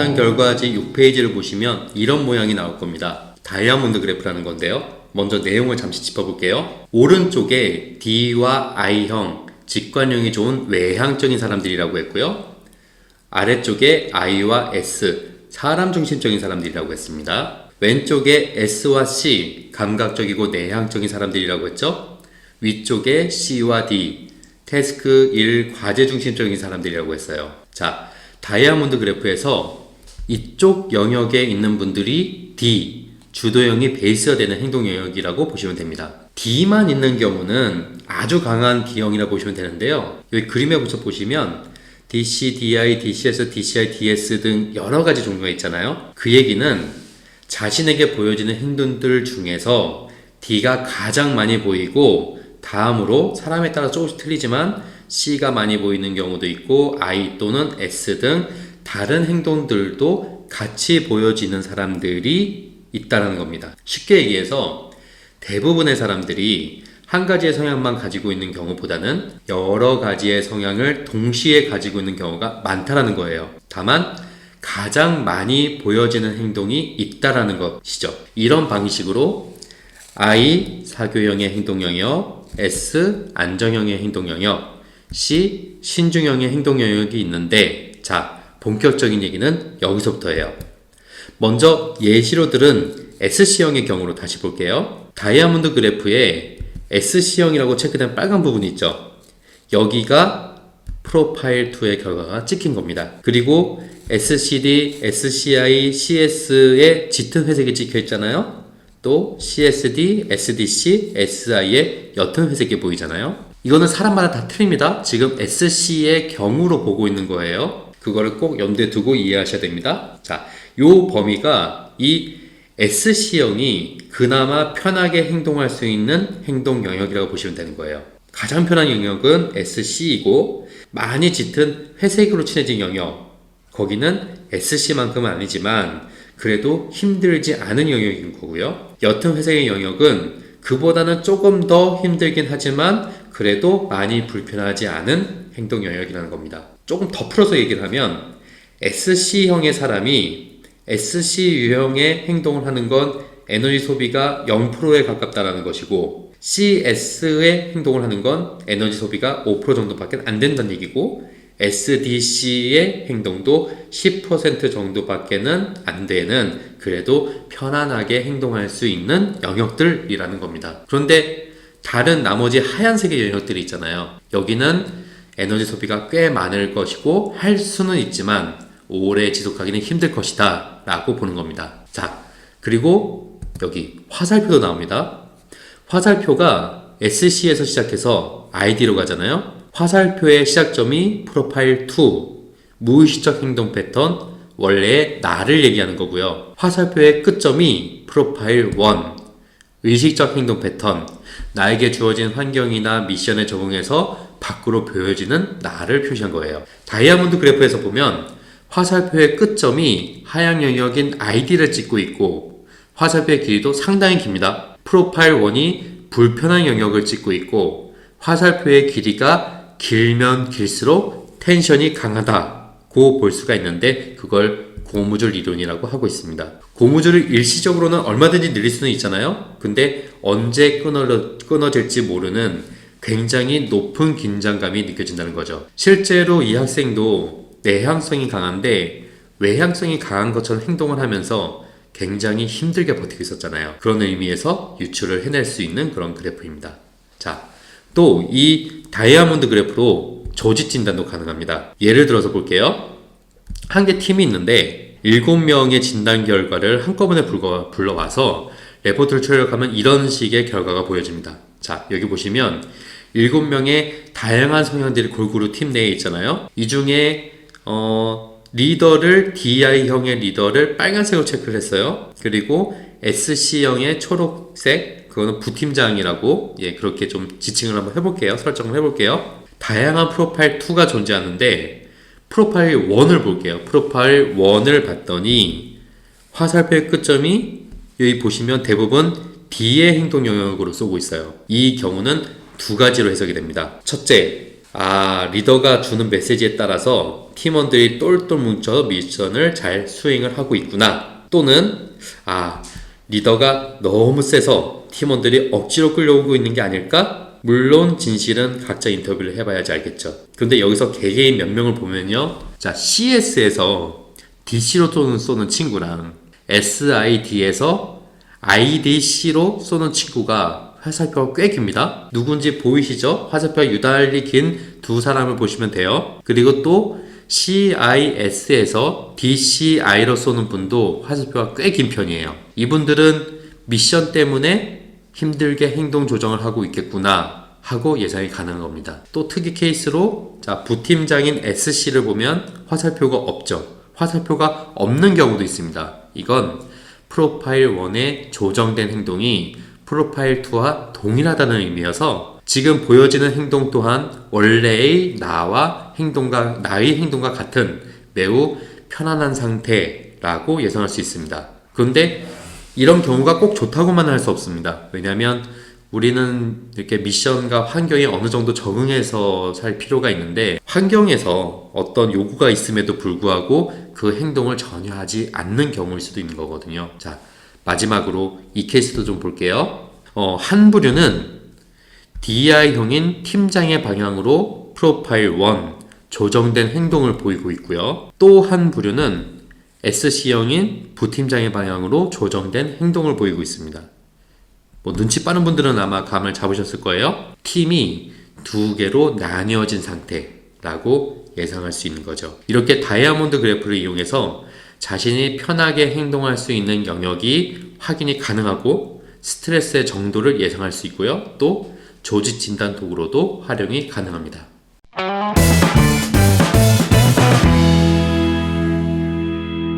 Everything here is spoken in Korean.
진단 결과지 6페이지를 보시면 이런 모양이 나올 겁니다. 다이아몬드 그래프라는 건데요. 먼저 내용을 잠시 짚어볼게요. 오른쪽에 D와 I형, 직관형이 좋은 외향적인 사람들이라고 했고요. 아래쪽에 I와 S, 사람 중심적인 사람들이라고 했습니다. 왼쪽에 S와 C, 감각적이고 내향적인 사람들이라고 했죠. 위쪽에 C와 D, 태스크 1, 과제 중심적인 사람들이라고 했어요. 자, 다이아몬드 그래프에서 이쪽 영역에 있는 분들이 D, 주도형이 베이스가 되는 행동 영역이라고 보시면 됩니다. D만 있는 경우는 아주 강한 D형이라고 보시면 되는데요. 여기 그림에 붙여 보시면 DC, DI, DCS, DCI, DS 등 여러 가지 종류가 있잖아요. 그 얘기는 자신에게 보여지는 행동들 중에서 D가 가장 많이 보이고 다음으로 사람에 따라 조금씩 틀리지만 C가 많이 보이는 경우도 있고 I 또는 S 등 다른 행동들도 같이 보여지는 사람들이 있다는 겁니다. 쉽게 얘기해서 대부분의 사람들이 한 가지의 성향만 가지고 있는 경우보다는 여러 가지의 성향을 동시에 가지고 있는 경우가 많다는 거예요. 다만 가장 많이 보여지는 행동이 있다라는 것이죠. 이런 방식으로 I 사교형의 행동 영역, S 안정형의 행동 영역, C 신중형의 행동 영역이 있는데, 자, 본격적인 얘기는 여기서부터예요. 먼저 예시로 들은 SC형의 경우로 다시 볼게요. 다이아몬드 그래프에 SC형이라고 체크된 빨간 부분이 있죠. 여기가 프로파일 2의 결과가 찍힌 겁니다. 그리고 SCD, SCI, CS에 짙은 회색이 찍혀 있잖아요. 또 CSD, SDC, SI에 옅은 회색이 보이잖아요. 이거는 사람마다 다 틀립니다. 지금 SC의 경우로 보고 있는 거예요. 그거를 꼭 염두에 두고 이해하셔야 됩니다. 자, 요 범위가 이 SC형이 그나마 편하게 행동할 수 있는 행동 영역이라고 보시면 되는 거예요. 가장 편한 영역은 SC이고 많이 짙은 회색으로 칠해진 영역, 거기는 SC만큼은 아니지만 그래도 힘들지 않은 영역인 거고요. 옅은 회색의 영역은 그보다는 조금 더 힘들긴 하지만 그래도 많이 불편하지 않은 행동 영역이라는 겁니다. 조금 더 풀어서 얘기를 하면 SC형의 사람이 SC 유형의 행동을 하는 건 에너지 소비가 0%에 가깝다는 것이고, CS의 행동을 하는 건 에너지 소비가 5% 정도밖에 안 된다는 얘기고, SDC의 행동도 10% 정도밖에는 안 되는, 그래도 편안하게 행동할 수 있는 영역들이라는 겁니다. 그런데 다른 나머지 하얀색의 영역들이 있잖아요. 여기는 에너지 소비가 꽤 많을 것이고 할 수는 있지만 오래 지속하기는 힘들 것이다 라고 보는 겁니다. 자, 그리고 여기 화살표도 나옵니다. 화살표가 SC에서 시작해서 ID로 가잖아요. 화살표의 시작점이 프로파일 2, 무의식적 행동 패턴, 원래의 나를 얘기하는 거고요. 화살표의 끝점이 프로파일 1, 의식적 행동 패턴, 나에게 주어진 환경이나 미션에 적응해서 밖으로 보여지는 나를 표시한 거예요. 다이아몬드 그래프에서 보면 화살표의 끝점이 하향 영역인 ID를 찍고 있고 화살표의 길이도 상당히 깁니다. 프로파일 1이 불편한 영역을 찍고 있고 화살표의 길이가 길면 길수록 텐션이 강하다고 볼 수가 있는데 그걸 고무줄 이론이라고 하고 있습니다. 고무줄을 일시적으로는 얼마든지 늘릴 수는 있잖아요. 근데 언제 끊어질지 모르는 굉장히 높은 긴장감이 느껴진다는 거죠. 실제로 이 학생도 내향성이 강한데 외향성이 강한 것처럼 행동을 하면서 굉장히 힘들게 버티고 있었잖아요. 그런 의미에서 유출을 해낼 수 있는 그런 그래프입니다. 자, 또 이 다이아몬드 그래프로 조직 진단도 가능합니다. 예를 들어서 볼게요. 한 개 팀이 있는데 7명의 진단 결과를 한꺼번에 불러와서 레포트를 출력하면 이런 식의 결과가 보여집니다. 자, 여기 보시면 7명의 다양한 성향들이 골고루 팀 내에 있잖아요. 이 중에 리더를 DI형의 리더를 빨간색으로 체크를 했어요. 그리고 SC형의 초록색, 그거는 부팀장이라고 그렇게 좀 지칭을 한번 해볼게요. 설정을 해볼게요. 다양한 프로파일 2가 존재하는데 프로파일 1을 볼게요. 프로파일 1을 봤더니 화살표의 끝점이 여기 보시면 대부분 D의 행동 영역으로 쏘고 있어요. 이 경우는 두 가지로 해석이 됩니다. 첫째, 리더가 주는 메시지에 따라서 팀원들이 똘똘 뭉쳐 미션을 잘 수행을 하고 있구나. 또는 리더가 너무 세서 팀원들이 억지로 끌려오고 있는 게 아닐까? 물론 진실은 각자 인터뷰를 해봐야지 알겠죠. 근데 여기서 개개인 몇 명을 보면요. 자, CS에서 DC로 쏘는 친구랑 SID에서 IDC로 쏘는 친구가 화살표가 꽤 깁니다. 누군지 보이시죠? 화살표가 유달리 긴 두 사람을 보시면 돼요. 그리고 또 CIS에서 DCI로 쏘는 분도 화살표가 꽤 긴 편이에요. 이분들은 미션 때문에 힘들게 행동 조정을 하고 있겠구나 하고 예상이 가능한 겁니다. 또 특이 케이스로 부팀장인 SC를 보면 화살표가 없죠. 화살표가 없는 경우도 있습니다. 이건 프로파일 1의 조정된 행동이 프로파일 2와 동일하다는 의미여서 지금 보여지는 행동 또한 원래의 나의 행동과 같은 매우 편안한 상태라고 예상할 수 있습니다. 그런데 이런 경우가 꼭 좋다고만 할 수 없습니다. 왜냐하면 우리는 이렇게 미션과 환경에 어느 정도 적응해서 살 필요가 있는데 환경에서 어떤 요구가 있음에도 불구하고 그 행동을 전혀 하지 않는 경우일 수도 있는 거거든요. 자, 마지막으로 이 케이스도 좀 볼게요. 한 부류는 DI형인 팀장의 방향으로 프로파일 1 조정된 행동을 보이고 있고요. 또 한 부류는 SC형인 부팀장의 방향으로 조정된 행동을 보이고 있습니다. 눈치 빠른 분들은 아마 감을 잡으셨을 거예요. 팀이 두 개로 나뉘어진 상태라고 예상할 수 있는 거죠. 이렇게 다이아몬드 그래프를 이용해서 자신이 편하게 행동할 수 있는 영역이 확인이 가능하고 스트레스의 정도를 예상할 수 있고요. 또 조직 진단 도구로도 활용이 가능합니다.